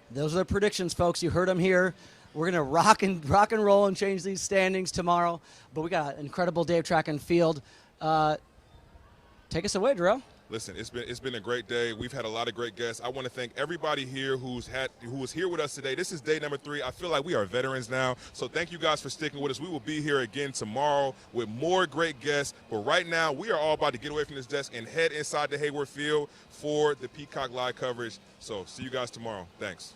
Those are the predictions, folks. You heard them here. We're going to rock and roll and change these standings tomorrow. But we got an incredible day of track and field. Take us away, Darrell. Listen, it's been a great day. We've had a lot of great guests. I want to thank everybody here who was here with us today. This is day number 3. I feel like we are veterans now. So thank you guys for sticking with us. We will be here again tomorrow with more great guests. But right now, we are all about to get away from this desk and head inside the Hayward Field for the Peacock Live coverage. So see you guys tomorrow. Thanks.